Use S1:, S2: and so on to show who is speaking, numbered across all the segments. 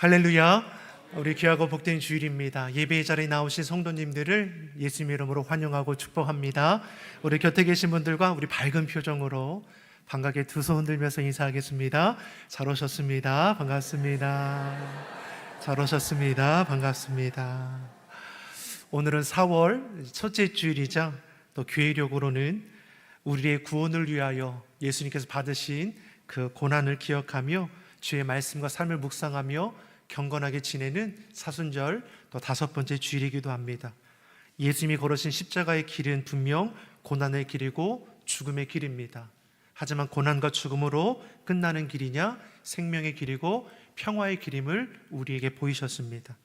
S1: 할렐루야. 우리 귀하고 복된 주일입니다. 예배의 자리에 나오신 성도님들을 예수님의 이름으로 환영하고 축복합니다. 우리 곁에 계신 분들과 우리 밝은 표정으로 반갑게 두 손 흔들면서 인사하겠습니다. 잘 오셨습니다. 반갑습니다. 잘 오셨습니다. 반갑습니다. 오늘은 4월 첫째 주일이자 또 교회력으로는 우리의 구원을 위하여 예수님께서 받으신 그 고난을 기억하며 주의 말씀과 삶을 묵상하며 경건하게 지내는 사순절 또 다섯 번째 주일이기도 합니다. 예수님이 걸으신 십자가의 길은 분명 고난의 길이고 죽음의 길입니다. 하지만 고난과 죽음으로 끝나는 길이냐 생명의 길이고 평화의 길임을 우리에게 보이셨습니다.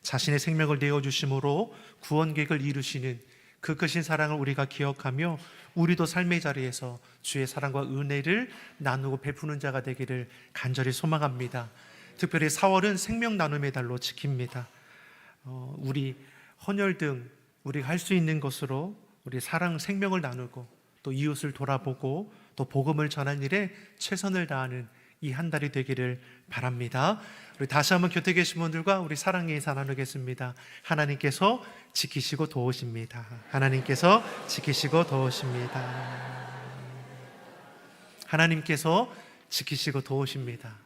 S1: 자신의 생명을 내어주심으로 구원 계획을 이루시는 그 크신 사랑을 우리가 기억하며 우리도 삶의 자리에서 주의 사랑과 은혜를 나누고 베푸는 자가 되기를 간절히 소망합니다. 특별히 4월은 생명 나눔의 달로 지킵니다. 우리 헌혈 등 우리가 할 수 있는 것으로 우리 사랑 생명을 나누고 또 이웃을 돌아보고 또 복음을 전하는 일에 최선을 다하는 이 한 달이 되기를 바랍니다. 우리 다시 한번 곁에 계신 분들과 우리 사랑의 인사 나누겠습니다. 하나님께서 지키시고 도우십니다. 하나님께서 지키시고 도우십니다. 하나님께서 지키시고 도우십니다.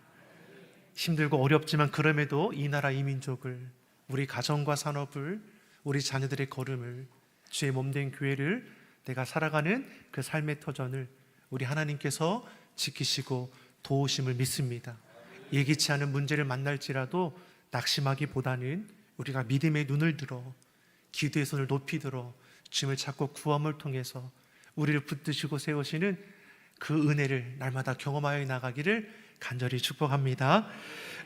S1: 힘들고 어렵지만 그럼에도 이 나라 이 민족을, 우리 가정과 산업을, 우리 자녀들의 걸음을, 주의 몸된 교회를, 내가 살아가는 그 삶의 터전을 우리 하나님께서 지키시고 도우심을 믿습니다. 예기치 않은 문제를 만날지라도 낙심하기보다는 우리가 믿음의 눈을 들어 기도의 손을 높이 들어 주님을 찾고 구원을 통해서 우리를 붙드시고 세우시는 그 은혜를 날마다 경험하여 나가기를 간절히 축복합니다.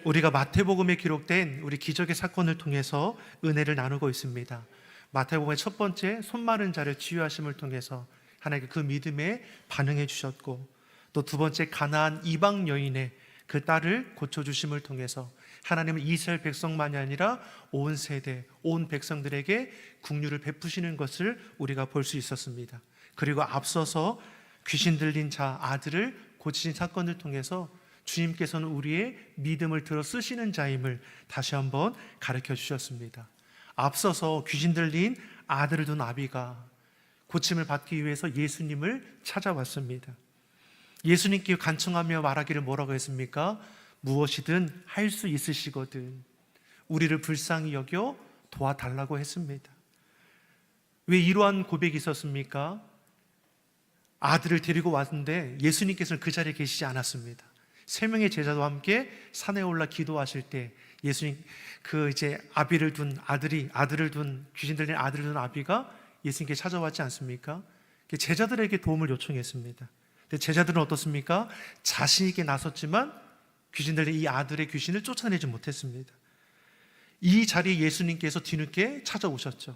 S1: 우리가 마태복음에 기록된 우리 기적의 사건을 통해서 은혜를 나누고 있습니다. 마태복음의 첫 번째 손 마른 자를 치유하심을 통해서 하나님께 그 믿음에 반응해 주셨고, 또 두 번째 가나안 이방 여인의 그 딸을 고쳐주심을 통해서 하나님은 이스라엘 백성만이 아니라 온 세대, 온 백성들에게 긍휼을 베푸시는 것을 우리가 볼 수 있었습니다. 그리고 앞서서 귀신 들린 자 아들을 고치신 사건을 통해서 주님께서는 우리의 믿음을 들어 쓰시는 자임을 다시 한번 가르쳐 주셨습니다. 앞서서 귀신 들린 아들을 둔 아비가 고침을 받기 위해서 예수님을 찾아왔습니다. 예수님께 간청하며 말하기를 뭐라고 했습니까? 무엇이든 할 수 있으시거든 우리를 불쌍히 여겨 도와달라고 했습니다. 왜 이러한 고백이 있었습니까? 아들을 데리고 왔는데 예수님께서는 그 자리에 계시지 않았습니다. 세 명의 제자도 함께 산에 올라 기도하실 때 예수님 아들을 둔 귀신 들린 아들을 둔 아비가 예수님께 찾아왔지 않습니까? 제자들에게 도움을 요청했습니다. 근데 제자들은 어떻습니까? 자신 있게 나섰지만 귀신 들린 이 아들의 귀신을 쫓아내지 못했습니다. 이 자리에 예수님께서 뒤늦게 찾아오셨죠.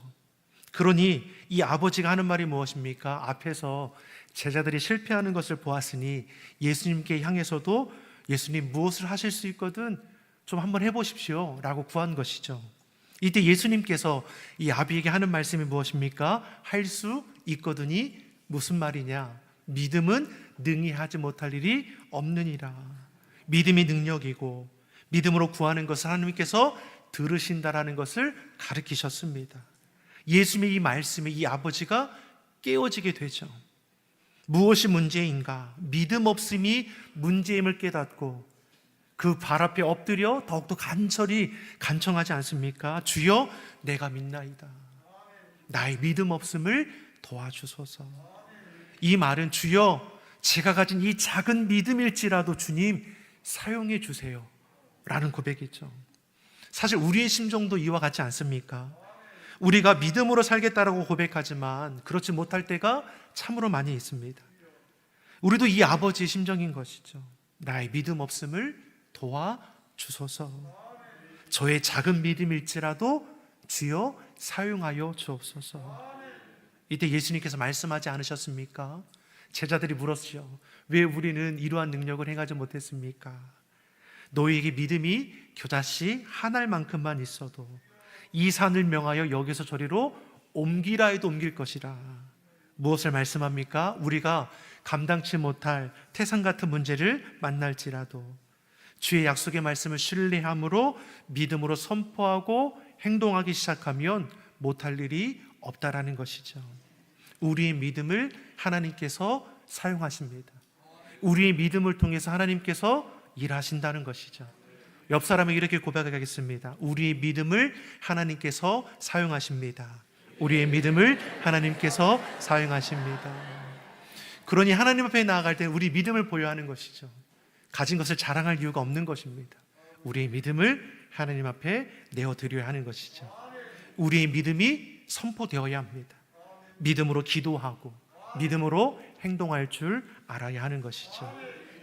S1: 그러니 이 아버지가 하는 말이 무엇입니까? 앞에서 제자들이 실패하는 것을 보았으니 예수님께 향해서도 예수님 무엇을 하실 수 있거든 좀 한번 해보십시오 라고 구한 것이죠. 이때 예수님께서 이 아비에게 하는 말씀이 무엇입니까? 할 수 있거든이 무슨 말이냐? 믿음은 능히 하지 못할 일이 없느니라. 믿음이 능력이고 믿음으로 구하는 것을 하나님께서 들으신다라는 것을 가르치셨습니다. 예수님의 이 말씀에 이 아버지가 깨어지게 되죠. 무엇이 문제인가? 믿음 없음이 문제임을 깨닫고 그 발 앞에 엎드려 더욱더 간절히 간청하지 않습니까? 주여 내가 믿나이다. 나의 믿음 없음을 도와주소서. 이 말은 주여 제가 가진 이 작은 믿음일지라도 주님 사용해 주세요 라는 고백이죠. 사실 우리의 심정도 이와 같지 않습니까? 우리가 믿음으로 살겠다라고 고백하지만 그렇지 못할 때가 참으로 많이 있습니다. 우리도 이 아버지의 심정인 것이죠. 나의 믿음 없음을 도와주소서. 저의 작은 믿음일지라도 주여 사용하여 주옵소서. 이때 예수님께서 말씀하지 않으셨습니까? 제자들이 물었죠. 왜 우리는 이러한 능력을 행하지 못했습니까? 너희에게 믿음이 겨자씨 한 알만큼만 있어도 이 산을 명하여 여기서 저리로 옮기라 해도 옮길 것이라. 무엇을 말씀합니까? 우리가 감당치 못할 태산 같은 문제를 만날지라도 주의 약속의 말씀을 신뢰함으로 믿음으로 선포하고 행동하기 시작하면 못할 일이 없다라는 것이죠. 우리의 믿음을 하나님께서 사용하십니다. 우리의 믿음을 통해서 하나님께서 일하신다는 것이죠. 옆 사람에게 이렇게 고백하겠습니다. 우리의 믿음을 하나님께서 사용하십니다. 우리의 믿음을 하나님께서 사용하십니다. 그러니 하나님 앞에 나아갈 때 우리 믿음을 보여야 하는 것이죠. 가진 것을 자랑할 이유가 없는 것입니다. 우리의 믿음을 하나님 앞에 내어드려야 하는 것이죠. 우리의 믿음이 선포되어야 합니다. 믿음으로 기도하고 믿음으로 행동할 줄 알아야 하는 것이죠.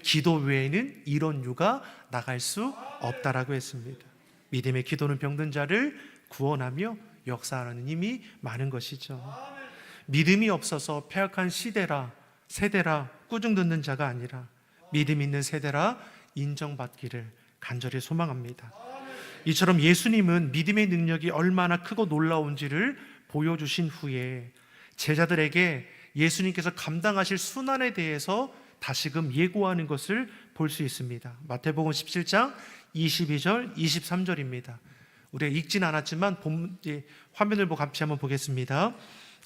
S1: 기도 외에는 이런 유가 나갈 수 없다라고 했습니다. 믿음의 기도는 병든 자를 구원하며 역사하는 힘이 많은 것이죠. 믿음이 없어서 패역한 세대라 꾸중 듣는 자가 아니라 믿음 있는 세대라 인정받기를 간절히 소망합니다. 이처럼 예수님은 믿음의 능력이 얼마나 크고 놀라운지를 보여주신 후에 제자들에게 예수님께서 감당하실 순환에 대해서 다시금 예고하는 것을 볼 수 있습니다. 마태복음 17장 22절 23절입니다. 우리가 읽진 않았지만 화면을 보고 같이 한번 보겠습니다.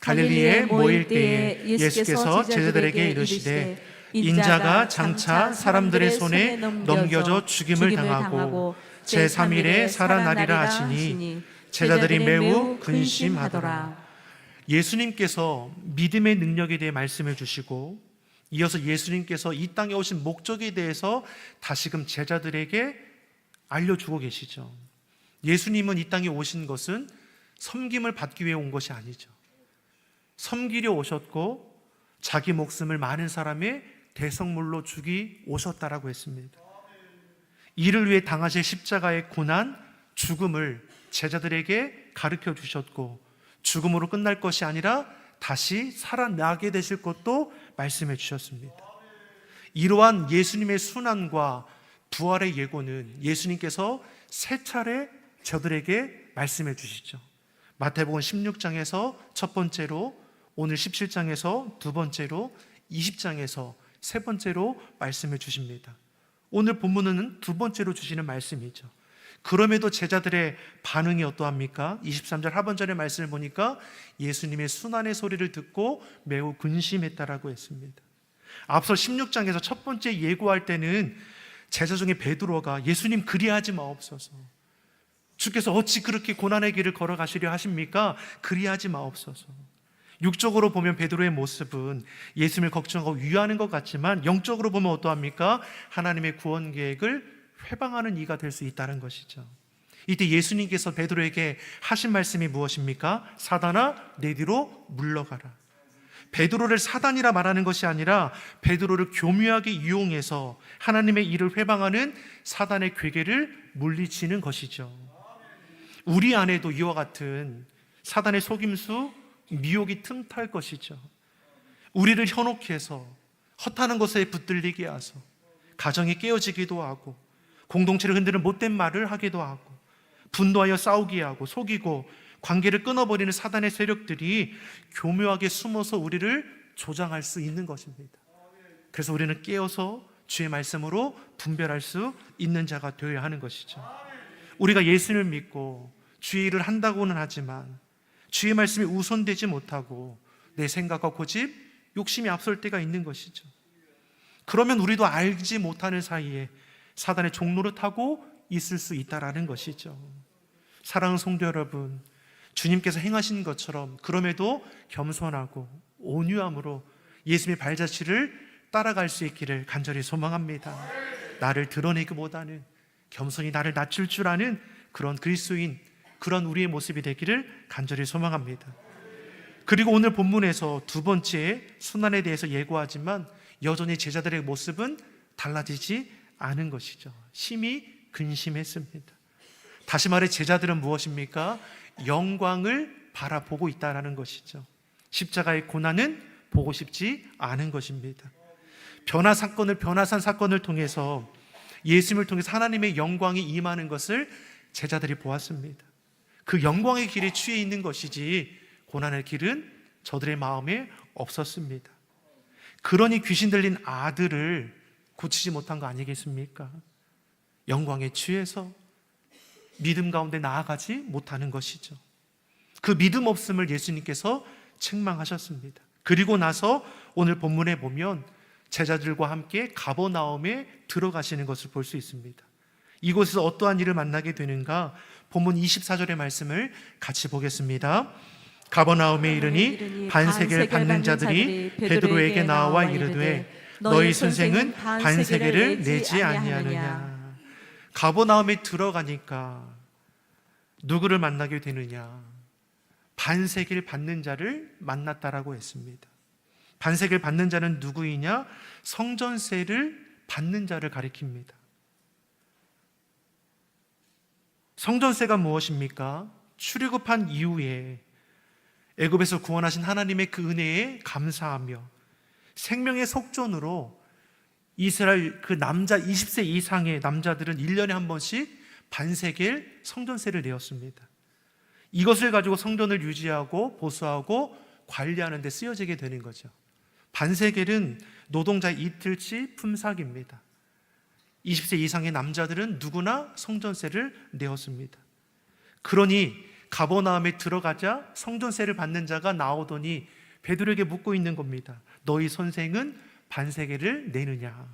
S1: 갈릴리에 모일 때에 예수께서 제자들에게 이르시되 인자가 장차 사람들의 손에 넘겨져 죽임을 당하고 제3일에 살아나리라 하시니 제자들이 매우 근심하더라. 예수님께서 믿음의 능력에 대해 말씀해 주시고 이어서 예수님께서 이 땅에 오신 목적에 대해서 다시금 제자들에게 알려주고 계시죠. 예수님은 이 땅에 오신 것은 섬김을 받기 위해 온 것이 아니죠. 섬기려 오셨고 자기 목숨을 많은 사람의 대성물로 주기 오셨다라고 했습니다. 이를 위해 당하실 십자가의 고난, 죽음을 제자들에게 가르쳐 주셨고 죽음으로 끝날 것이 아니라 다시 살아나게 되실 것도 말씀해 주셨습니다. 이러한 예수님의 순환과 부활의 예고는 예수님께서 세 차례 저들에게 말씀해 주시죠. 마태복음 16장에서 첫 번째로, 오늘 17장에서 두 번째로, 20장에서 세 번째로 말씀해 주십니다. 오늘 본문은 두 번째로 주시는 말씀이죠. 그럼에도 제자들의 반응이 어떠합니까? 23절 하반절의 말씀을 보니까 예수님의 순환의 소리를 듣고 매우 근심했다라고 했습니다. 앞서 16장에서 첫 번째 예고할 때는 제자 중에 베드로가 예수님 그리하지 마옵소서, 주께서 어찌 그렇게 고난의 길을 걸어가시려 하십니까? 그리하지 마옵소서. 육적으로 보면 베드로의 모습은 예수님을 걱정하고 위하는 것 같지만 영적으로 보면 어떠합니까? 하나님의 구원 계획을 회방하는 이가 될 수 있다는 것이죠. 이때 예수님께서 베드로에게 하신 말씀이 무엇입니까? 사단아 내 뒤로 물러가라. 베드로를 사단이라 말하는 것이 아니라 베드로를 교묘하게 이용해서 하나님의 일을 회방하는 사단의 괴계를 물리치는 것이죠. 우리 안에도 이와 같은 사단의 속임수, 미혹이 틈탈 것이죠. 우리를 현혹해서 헛하는 것에 붙들리게 하서 가정이 깨어지기도 하고 공동체를 흔드는 못된 말을 하기도 하고 분노하여 싸우게 하고 속이고 관계를 끊어버리는 사단의 세력들이 교묘하게 숨어서 우리를 조장할 수 있는 것입니다. 그래서 우리는 깨어서 주의 말씀으로 분별할 수 있는 자가 되어야 하는 것이죠. 우리가 예수를 믿고 주의 일을 한다고는 하지만 주의 말씀이 우선되지 못하고 내 생각과 고집, 욕심이 앞설 때가 있는 것이죠. 그러면 우리도 알지 못하는 사이에 사단의 종로를 타고 있을 수 있다라는 것이죠. 사랑하는 성도 여러분, 주님께서 행하신 것처럼 그럼에도 겸손하고 온유함으로 예수님의 발자취를 따라갈 수 있기를 간절히 소망합니다. 나를 드러내기보다는 겸손히 나를 낮출 줄 아는 그런 그리스도인, 그런 우리의 모습이 되기를 간절히 소망합니다. 그리고 오늘 본문에서 두 번째 순환에 대해서 예고하지만 여전히 제자들의 모습은 달라지지 않은 것이죠. 심히 근심했습니다. 다시 말해 제자들은 무엇입니까? 영광을 바라보고 있다는 것이죠. 십자가의 고난은 보고 싶지 않은 것입니다. 변화산 사건을 통해서 예수님을 통해서 하나님의 영광이 임하는 것을 제자들이 보았습니다. 그 영광의 길에 취해 있는 것이지 고난의 길은 저들의 마음에 없었습니다. 그러니 귀신 들린 아들을 고치지 못한 거 아니겠습니까? 영광에 취해서 믿음 가운데 나아가지 못하는 것이죠. 그 믿음 없음을 예수님께서 책망하셨습니다. 그리고 나서 오늘 본문에 보면 제자들과 함께 가버나움에 들어가시는 것을 볼 수 있습니다. 이곳에서 어떠한 일을 만나게 되는가? 본문 24절의 말씀을 같이 보겠습니다. 가버나움에 이르니 반세계를 받는 자들이 베드로에게 나와 이르되 너희 선생은 반세계를 내지 아니하느냐. 가버나움에 들어가니까 누구를 만나게 되느냐? 반세계를 받는 자를 만났다라고 했습니다. 반세계를 받는 자는 누구이냐? 성전세를 받는 자를 가리킵니다. 성전세가 무엇입니까? 출애굽한 이후에 애굽에서 구원하신 하나님의 그 은혜에 감사하며 생명의 속전으로 이스라엘 그 남자 20세 이상의 남자들은 1년에 한 번씩 반세겔 성전세를 내었습니다. 이것을 가지고 성전을 유지하고 보수하고 관리하는 데 쓰여지게 되는 거죠. 반세겔은 노동자의 이틀치 품삯입니다. 20세 이상의 남자들은 누구나 성전세를 내었습니다. 그러니 가버나움에 들어가자 성전세를 받는 자가 나오더니 베드로에게 묻고 있는 겁니다. 너희 선생은 반세겔을 내느냐?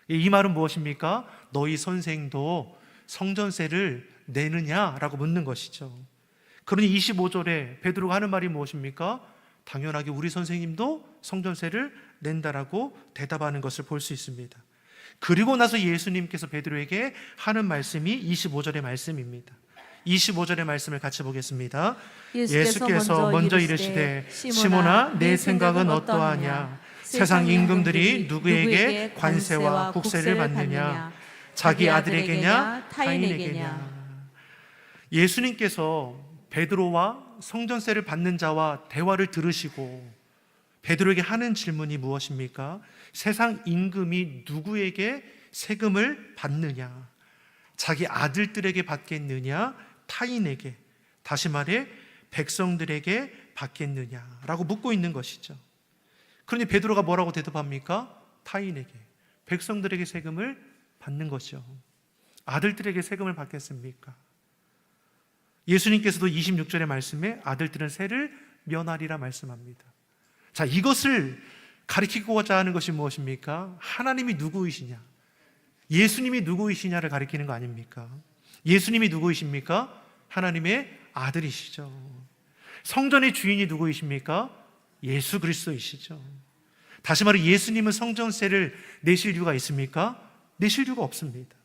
S1: 이 말은 무엇입니까? 너희 선생도 성전세를 내느냐라고 묻는 것이죠. 그러니 25절에 베드로가 하는 말이 무엇입니까? 당연하게 우리 선생님도 성전세를 낸다라고 대답하는 것을 볼 수 있습니다. 그리고 나서 예수님께서 베드로에게 하는 말씀이 25절의 말씀입니다. 25절의 말씀을 같이 보겠습니다. 예수께서 먼저 이르시되 시몬아 내 생각은 어떠하냐? 세상 임금들이 누구에게 관세와 국세를 받느냐? 자기 아들에게냐 타인에게냐? 예수님께서 베드로와 성전세를 받는 자와 대화를 들으시고 베드로에게 하는 질문이 무엇입니까? 세상 임금이 누구에게 세금을 받느냐? 자기 아들들에게 받겠느냐? 타인에게, 다시 말해 백성들에게 받겠느냐라고 묻고 있는 것이죠. 그러니 베드로가 뭐라고 대답합니까? 타인에게, 백성들에게 세금을 받는 것이요. 아들들에게 세금을 받겠습니까? 예수님께서도 26절의 말씀에 아들들은 세를 면하리라 말씀합니다. 자, 이것을 가리키고자 하는 것이 무엇입니까? 하나님이 누구이시냐, 예수님이 누구이시냐를 가리키는 거 아닙니까? 예수님이 누구이십니까? 하나님의 아들이시죠. 성전의 주인이 누구이십니까? 예수 그리스도이시죠. 다시 말해 예수님은 성전세를 내실 이유가 있습니까? 내실 이유가 없습니다.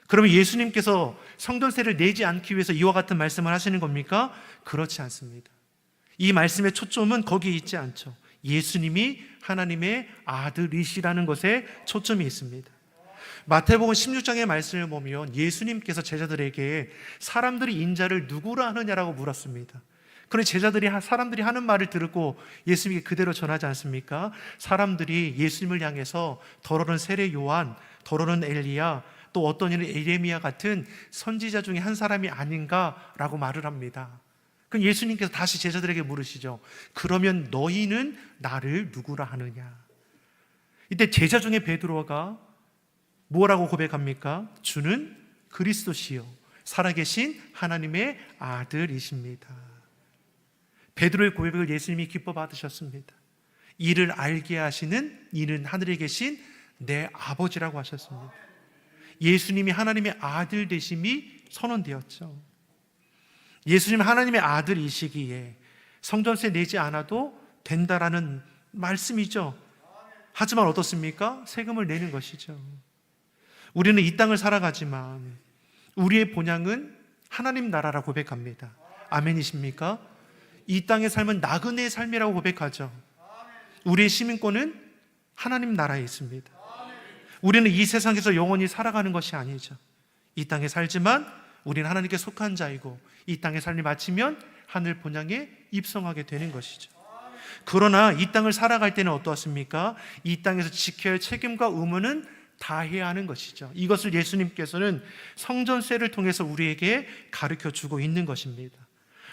S1: 그러면 예수님께서 성전세를 내지 않기 위해서 이와 같은 말씀을 하시는 겁니까? 그렇지 않습니다. 이 말씀의 초점은 거기에 있지 않죠. 예수님이 하나님의 아들이시라는 것에 초점이 있습니다. 마태복음 16장의 말씀을 보면 예수님께서 제자들에게 사람들이 인자를 누구라 하느냐라고 물었습니다. 그런데 사람들이 하는 말을 듣고 예수님께 그대로 전하지 않습니까? 사람들이 예수님을 향해서 더러는 세례 요한, 더러는 엘리야, 또 어떤 이는 에레미야 같은 선지자 중에 한 사람이 아닌가라고 말을 합니다. 그럼 예수님께서 다시 제자들에게 물으시죠. 그러면 너희는 나를 누구라 하느냐? 이때 제자 중에 베드로가 뭐라고 고백합니까? 주는 그리스도시요 살아계신 하나님의 아들이십니다. 베드로의 고백을 예수님이 기뻐 받으셨습니다. 이를 알게 하시는 이는 하늘에 계신 내 아버지라고 하셨습니다. 예수님이 하나님의 아들 되심이 선언되었죠. 예수님 하나님의 아들이시기에 성전세 내지 않아도 된다라는 말씀이죠. 하지만 어떻습니까? 세금을 내는 것이죠. 우리는 이 땅을 살아가지만 우리의 본향은 하나님 나라라 고백합니다. 아멘이십니까? 이 땅의 삶은 나그네의 삶이라고 고백하죠. 우리의 시민권은 하나님 나라에 있습니다. 우리는 이 세상에서 영원히 살아가는 것이 아니죠. 이 땅에 살지만 우리는 하나님께 속한 자이고 이 땅의 삶이 마치면 하늘 본향에 입성하게 되는 것이죠. 그러나 이 땅을 살아갈 때는 어떠했습니까? 이 땅에서 지켜야 할 책임과 의무는 다해야 하는 것이죠. 이것을 예수님께서는 성전세를 통해서 우리에게 가르쳐주고 있는 것입니다.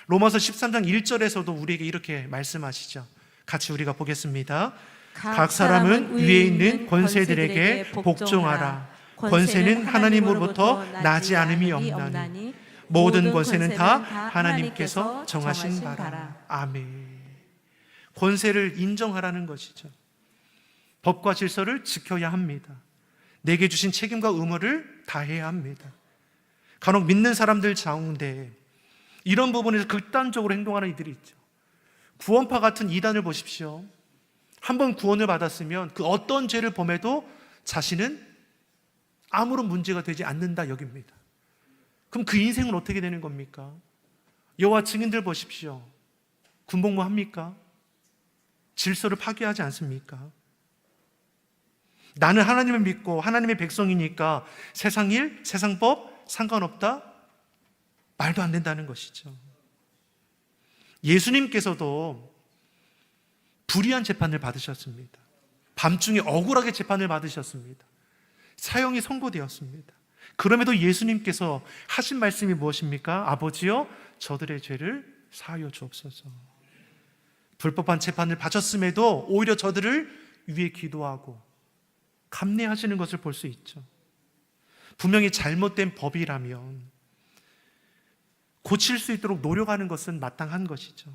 S1: 로마서 13장 1절에서도 우리에게 이렇게 말씀하시죠. 같이 우리가 보겠습니다. 각 사람은 위에 있는 권세들에게 복종하라. 권세는 하나님으로부터 나지 않음이 없나니 모든 권세는 다 하나님께서 정하신 바라. 아멘. 권세를 인정하라는 것이죠. 법과 질서를 지켜야 합니다. 내게 주신 책임과 의무를 다해야 합니다. 간혹 믿는 사람들 가운데 이런 부분에서 극단적으로 행동하는 이들이 있죠. 구원파 같은 이단을 보십시오. 한번 구원을 받았으면 그 어떤 죄를 범해도 자신은 아무런 문제가 되지 않는다 여깁니다. 그럼 그 인생은 어떻게 되는 겁니까? 여호와 증인들 보십시오. 군복무 합니까? 질서를 파괴하지 않습니까? 나는 하나님을 믿고 하나님의 백성이니까 세상 일, 세상 법 상관없다? 말도 안 된다는 것이죠. 예수님께서도 불의한 재판을 받으셨습니다. 밤중에 억울하게 재판을 받으셨습니다. 사형이 선고되었습니다. 그럼에도 예수님께서 하신 말씀이 무엇입니까? 아버지여, 저들의 죄를 사하여 주옵소서. 불법한 재판을 받으셨음에도 오히려 저들을 위해 기도하고 감내하시는 것을 볼 수 있죠. 분명히 잘못된 법이라면 고칠 수 있도록 노력하는 것은 마땅한 것이죠.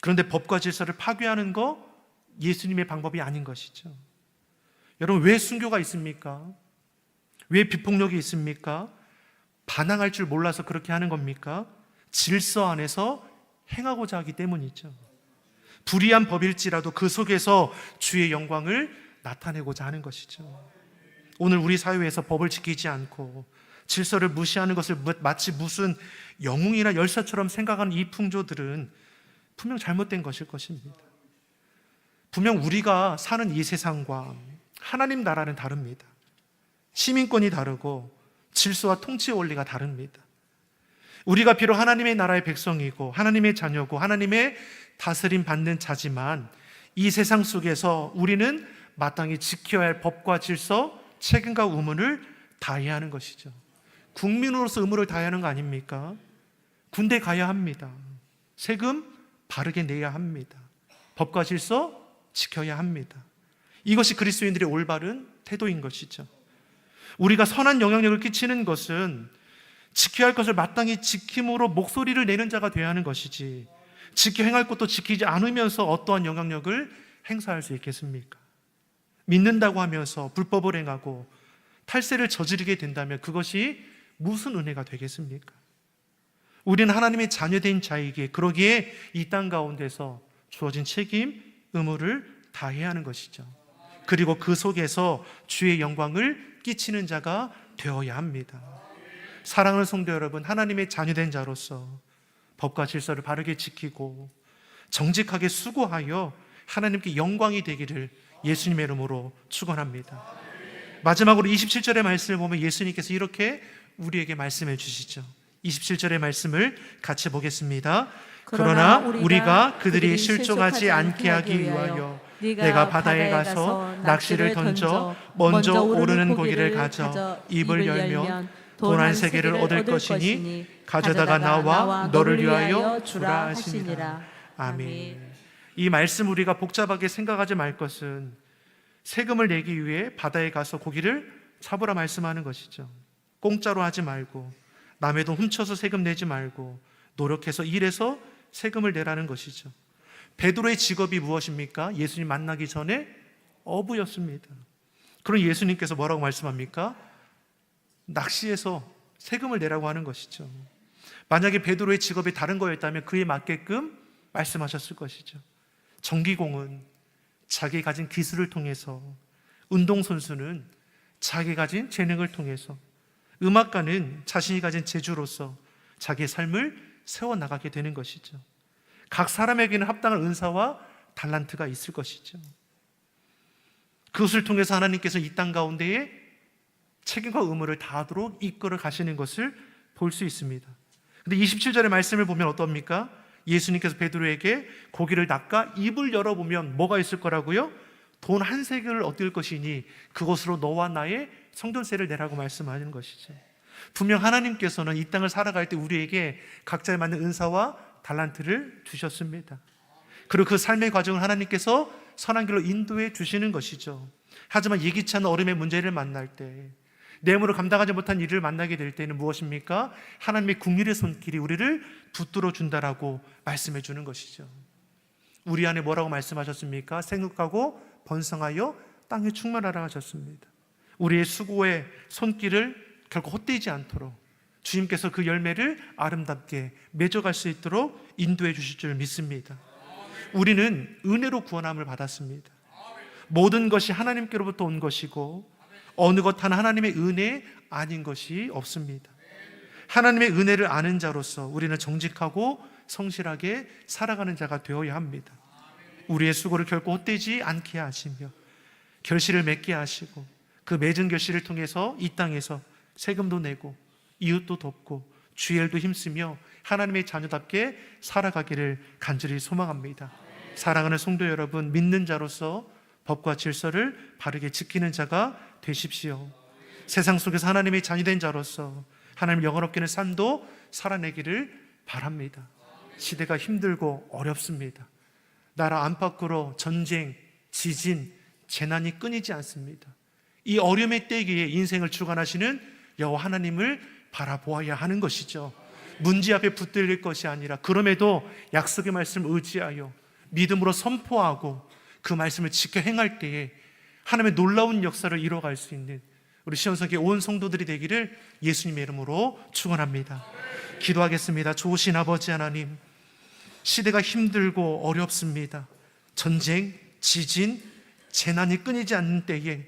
S1: 그런데 법과 질서를 파괴하는 거 예수님의 방법이 아닌 것이죠. 여러분, 왜 순교가 있습니까? 왜 비폭력이 있습니까? 반항할 줄 몰라서 그렇게 하는 겁니까? 질서 안에서 행하고자 하기 때문이죠. 불의한 법일지라도 그 속에서 주의 영광을 나타내고자 하는 것이죠. 오늘 우리 사회에서 법을 지키지 않고 질서를 무시하는 것을 마치 무슨 영웅이나 열사처럼 생각하는 이 풍조들은 분명 잘못된 것일 것입니다. 분명 우리가 사는 이 세상과 하나님 나라는 다릅니다. 시민권이 다르고 질서와 통치의 원리가 다릅니다. 우리가 비록 하나님의 나라의 백성이고 하나님의 자녀고 하나님의 다스림 받는 자지만 이 세상 속에서 우리는 마땅히 지켜야 할 법과 질서, 책임과 의무를 다해야 하는 것이죠. 국민으로서 의무를 다해야 하는 거 아닙니까? 군대 가야 합니다. 세금 바르게 내야 합니다. 법과 질서 지켜야 합니다. 이것이 그리스도인들의 올바른 태도인 것이죠. 우리가 선한 영향력을 끼치는 것은 지켜야 할 것을 마땅히 지킴으로 목소리를 내는 자가 되어야 하는 것이지, 지켜 행할 것도 지키지 않으면서 어떠한 영향력을 행사할 수 있겠습니까? 믿는다고 하면서 불법을 행하고 탈세를 저지르게 된다면 그것이 무슨 은혜가 되겠습니까? 우리는 하나님의 자녀된 자에게 그러기에 이 땅 가운데서 주어진 책임, 의무를 다해야 하는 것이죠. 그리고 그 속에서 주의 영광을 끼치는 자가 되어야 합니다. 사랑하는 성도 여러분, 하나님의 자녀된 자로서 법과 질서를 바르게 지키고 정직하게 수고하여 하나님께 영광이 되기를 예수님의 이름으로 축원합니다. 마지막으로 27절의 말씀을 보면 예수님께서 이렇게 우리에게 말씀해 주시죠. 27절의 말씀을 같이 보겠습니다. 그러나 우리가 그들이 실족하지 않게 하기 위하여 내가 바다에 가서 낚시를 던져 먼저 오르는 고기를 가져 입을 열면 돈 한 세겔을 얻을 것이니 가져다가 나와 너를 위하여 주라 하시니라. 아멘. 이 말씀 우리가 복잡하게 생각하지 말 것은 세금을 내기 위해 바다에 가서 고기를 잡으라 말씀하는 것이죠. 공짜로 하지 말고 남의 돈 훔쳐서 세금 내지 말고 노력해서 일해서 세금을 내라는 것이죠. 베드로의 직업이 무엇입니까? 예수님 만나기 전에 어부였습니다. 그럼 예수님께서 뭐라고 말씀합니까? 낚시해서 세금을 내라고 하는 것이죠. 만약에 베드로의 직업이 다른 거였다면 그에 맞게끔 말씀하셨을 것이죠. 정기공은 자기 가진 기술을 통해서, 운동선수는 자기 가진 재능을 통해서, 음악가는 자신이 가진 재주로서 자기의 삶을 세워나가게 되는 것이죠. 각 사람에게는 합당한 은사와 달란트가 있을 것이죠. 그것을 통해서 하나님께서 이 땅 가운데에 책임과 의무를 다하도록 이끌어 가시는 것을 볼 수 있습니다. 그런데 27절의 말씀을 보면 어떻습니까? 예수님께서 베드로에게 고기를 낚아 입을 열어보면 뭐가 있을 거라고요? 돈 한 세겔을 얻을 것이니 그것으로 너와 나의 성전세를 내라고 말씀하는 것이죠. 분명 하나님께서는 이 땅을 살아갈 때 우리에게 각자에 맞는 은사와 달란트를 주셨습니다. 그리고 그 삶의 과정을 하나님께서 선한 길로 인도해 주시는 것이죠. 하지만 예기치 않은 어려움의 문제를 만날 때, 내 힘으로 감당하지 못한 일을 만나게 될 때는 무엇입니까? 하나님의 긍휼의 손길이 우리를 붙들어 준다라고 말씀해 주는 것이죠. 우리 안에 뭐라고 말씀하셨습니까? 생육하고 번성하여 땅에 충만하라 하셨습니다. 우리의 수고의 손길을 결코 헛되지 않도록 주님께서 그 열매를 아름답게 맺어갈 수 있도록 인도해 주실 줄 믿습니다. 우리는 은혜로 구원함을 받았습니다. 모든 것이 하나님께로부터 온 것이고 어느 것 하나 하나님의 은혜 아닌 것이 없습니다. 하나님의 은혜를 아는 자로서 우리는 정직하고 성실하게 살아가는 자가 되어야 합니다. 우리의 수고를 결코 헛되지 않게 하시며 결실을 맺게 하시고 그 맺은 결실을 통해서 이 땅에서 세금도 내고 이웃도 돕고 주의 일도 힘쓰며 하나님의 자녀답게 살아가기를 간절히 소망합니다. 사랑하는 성도 여러분, 믿는 자로서 법과 질서를 바르게 지키는 자가 되십시오. 세상 속에서 하나님의 자녀 된 자로서 하나님 영원롭게는 삶도 살아내기를 바랍니다. 시대가 힘들고 어렵습니다. 나라 안팎으로 전쟁, 지진, 재난이 끊이지 않습니다. 이 어려움의 때기에 인생을 주관하시는 여호와 하나님을 바라보아야 하는 것이죠. 문제 앞에 붙들릴 것이 아니라 그럼에도 약속의 말씀을 의지하여 믿음으로 선포하고 그 말씀을 지켜 행할 때에 하나님의 놀라운 역사를 이뤄갈 수 있는 우리 시온성교회 온 성도들이 되기를 예수님의 이름으로 축원합니다. 기도하겠습니다. 좋으신 아버지 하나님, 시대가 힘들고 어렵습니다. 전쟁, 지진, 재난이 끊이지 않는 때에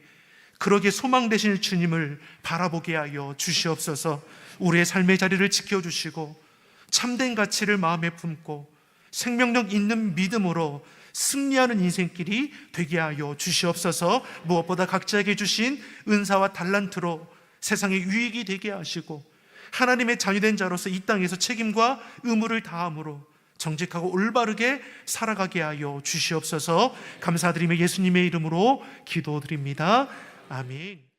S1: 그러기에 소망 되시는 주님을 바라보게 하여 주시옵소서. 우리의 삶의 자리를 지켜주시고 참된 가치를 마음에 품고 생명력 있는 믿음으로 승리하는 인생길이 되게 하여 주시옵소서. 무엇보다 각자에게 주신 은사와 달란트로 세상의 유익이 되게 하시고 하나님의 자녀된 자로서 이 땅에서 책임과 의무를 다함으로 정직하고 올바르게 살아가게 하여 주시옵소서. 감사드리며 예수님의 이름으로 기도드립니다. 아멘.